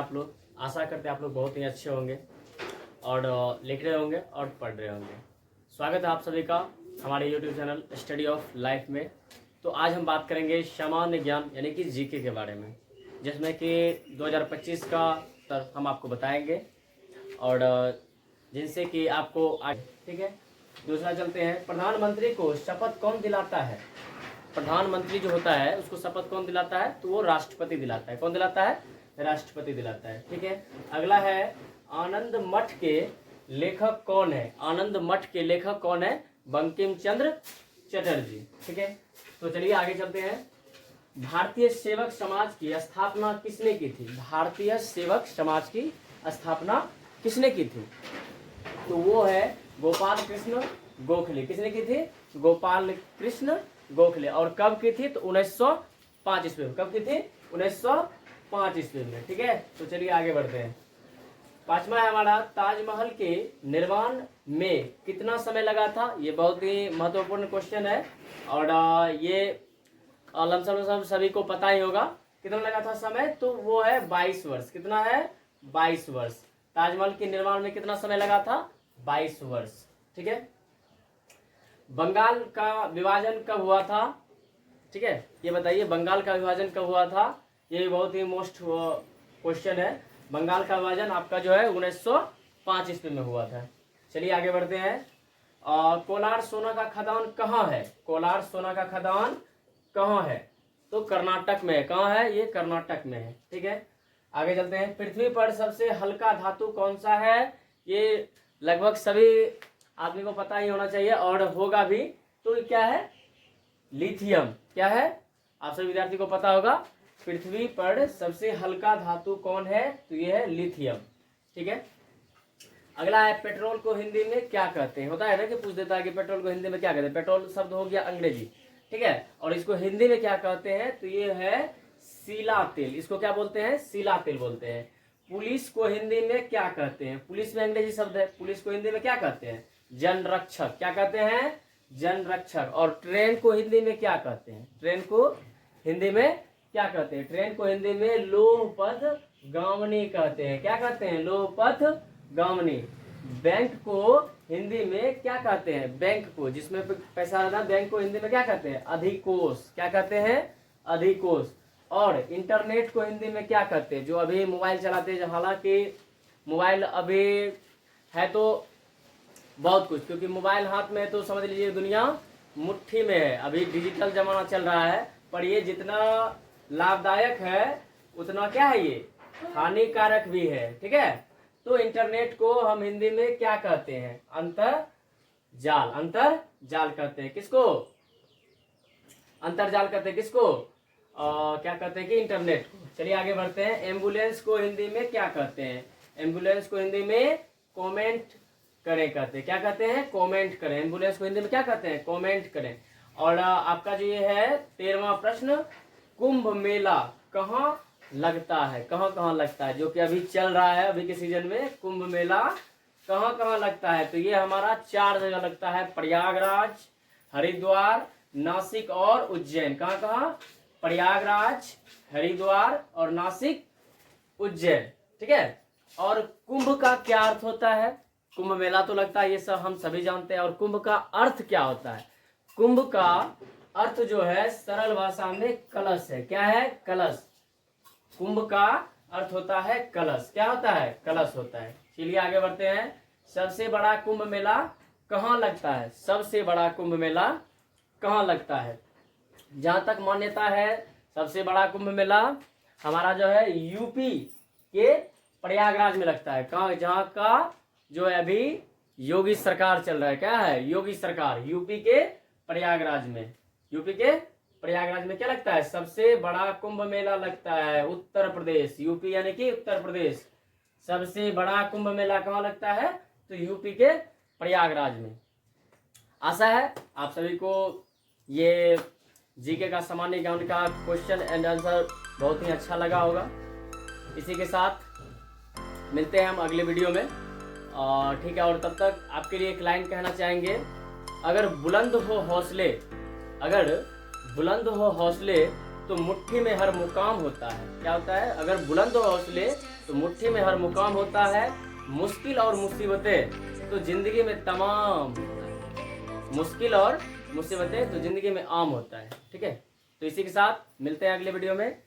आप लोग? आशा करते हैं आप लोग बहुत ही अच्छे होंगे और लिख रहे होंगे और पढ़ रहे होंगे। स्वागत है आप सभी का हमारे YouTube channel study of life में। तो आज हम बात करेंगे सामान्य ज्ञान यानी कि जीके के बारे में, जिसमें कि 2025 का उत्तर हम आपको बताएंगे और जिनसे कि आपको आज, ठीक है। दूसरा चलते हैं, प्रधानमंत्री को शपथ कौन दिलाता है? प्रधानमंत्री जो होता है उसको शपथ कौन दिलाता है? तो वो राष्ट्रपति दिलाता है। कौन दिलाता है? राष्ट्रपति दिलाता है, ठीक है। अगला है, आनंद मठ के लेखक कौन है? आनंद मठ के लेखक कौन है? बंकिम चंद्र चटर्जी, ठीक है। तो चलिए आगे चलते हैं। भारतीय सेवक समाज की स्थापना किसने की थी? भारतीय सेवक समाज की स्थापना किसने की थी? तो वो है गोपाल कृष्ण गोखले। किसने की थी? गोपाल कृष्ण गोखले। और कब की थी? तो 1905 ईस्वी में। कब की थी? 1905 ईस्वी में, ठीक है। तो चलिए आगे बढ़ते हैं। पांचवा है हमारा, ताजमहल के निर्माण में कितना समय लगा था? ये बहुत ही महत्वपूर्ण क्वेश्चन है और ये लमसम सभी को पता ही होगा। कितना लगा था समय? तो वो है 22 वर्ष। कितना है? 22 वर्ष। ताजमहल के निर्माण में कितना समय लगा था? 22 वर्ष, ठीक है। बंगाल का विभाजन कब हुआ था? ठीक है, ये बताइए बंगाल का विभाजन कब हुआ था? ये बहुत ही मोस्ट क्वेश्चन है। बंगाल का विभाजन आपका जो है 1905 ईस्वी में हुआ था। चलिए आगे बढ़ते हैं। कोलार सोना का खदान कहाँ है? कोलार सोना का खदान कहाँ है? तो कर्नाटक में है। कहाँ है? ये कर्नाटक में है, ठीक है। आगे चलते हैं। पृथ्वी पर सबसे हल्का धातु कौन सा है? ये लगभग सभी आदमी को पता ही होना चाहिए और होगा भी। तो क्या है? लिथियम। क्या है? आप सभी विद्यार्थी को पता होगा। पृथ्वी पर सबसे हल्का धातु कौन है? तो ये है लिथियम, ठीक है। अगला है, पेट्रोल को हिंदी में क्या कहते हैं? होता है ना कि पूछ देता है कि पेट्रोल को हिंदी में क्या कहते हैं। पेट्रोल शब्द हो गया अंग्रेजी, ठीक है। और इसको हिंदी में क्या कहते हैं? तो ये है सीला तेल। इसको क्या बोलते हैं? सीला तेल बोलते हैं। पुलिस को हिंदी में क्या कहते हैं? पुलिस में अंग्रेजी शब्द है। पुलिस को हिंदी में क्या कहते हैं? जनरक्षक। क्या कहते हैं? जनरक्षक। और ट्रेन को हिंदी में क्या कहते हैं? ट्रेन को हिंदी में क्या कहते हैं? ट्रेन को हिंदी में लोहपथ गामनी कहते हैं। क्या कहते हैं? लोहपथ गामनी। बैंक को हिंदी में क्या कहते हैं? बैंक को, जिसमें पैसा रहता है, बैंक को हिंदी में क्या कहते हैं? अधिकोष। क्या कहते हैं? अधिकोष। और इंटरनेट को हिंदी में क्या कहते हैं? जो अभी मोबाइल चलाते हैं, हालांकि मोबाइल अभी है तो बहुत कुछ, क्योंकि मोबाइल हाथ में है तो समझ लीजिए दुनिया मुट्ठी में है। अभी डिजिटल जमाना चल रहा है, पर ये जितना लाभदायक है उतना क्या है, ये हानिकारक भी है, ठीक है। तो इंटरनेट को हम हिंदी में क्या कहते हैं? अंतरजाल। अंतरजाल कहते हैं किसको? अंतरजाल कहते हैं किसको? क्या कहते हैं कि इंटरनेट को। चलिए आगे बढ़ते हैं। एम्बुलेंस को हिंदी में क्या कहते हैं? एम्बुलेंस को हिंदी में कमेंट करें कहते हैं। क्या कहते हैं? कमेंट करें। एम्बुलेंस को हिंदी में क्या कहते हैं? कमेंट करें। और आपका जो ये है 13वां प्रश्न, कुंभ मेला कहाँ लगता है? कहाँ कहाँ लगता है? जो कि अभी चल रहा है, अभी के सीजन में कुंभ मेला कहाँ कहाँ लगता है? तो ये हमारा 4 जगह लगता है, प्रयागराज, हरिद्वार, नासिक और उज्जैन। कहाँ कहाँ? प्रयागराज, हरिद्वार और नासिक, उज्जैन, ठीक है। और कुंभ का क्या अर्थ होता है? कुंभ मेला तो लगता है, ये सब हम सभी जानते हैं। और कुंभ का अर्थ क्या होता है? कुंभ का अर्थ जो है सरल भाषा में कलश है। क्या है? कलश। कुंभ का अर्थ होता है कलश। क्या होता है? कलश होता है। चलिए आगे बढ़ते हैं। सबसे बड़ा कुंभ मेला कहाँ लगता है? सबसे बड़ा कुंभ मेला कहाँ लगता है? जहां तक मान्यता है, सबसे बड़ा कुंभ मेला हमारा जो है यूपी के प्रयागराज में लगता है। कहाँ? जहाँ का जो है अभी योगी सरकार चल रहा है। क्या है? योगी सरकार। यूपी के प्रयागराज में, यूपी के प्रयागराज में क्या लगता है? सबसे बड़ा कुंभ मेला लगता है। उत्तर प्रदेश, यूपी यानी कि उत्तर प्रदेश। सबसे बड़ा कुंभ मेला कहाँ लगता है? तो यूपी के प्रयागराज में। आशा है आप सभी को ये जीके का सामान्य ज्ञान का क्वेश्चन एंड आंसर बहुत ही अच्छा लगा होगा। इसी के साथ मिलते हैं हम अगले वीडियो में, और ठीक है। और तब तक आपके लिए एक लाइन कहना चाहेंगे, अगर बुलंद हो हौसले, अगर बुलंद हो हौसले तो मुट्ठी में हर मुकाम होता है। क्या होता है? अगर बुलंद हो हौसले तो मुट्ठी में हर मुकाम होता है, मुश्किल और मुसीबतें तो जिंदगी में तमाम, मुश्किल और मुसीबतें तो जिंदगी में आम होता है। ठीक है, तो इसी के साथ मिलते हैं अगले वीडियो में।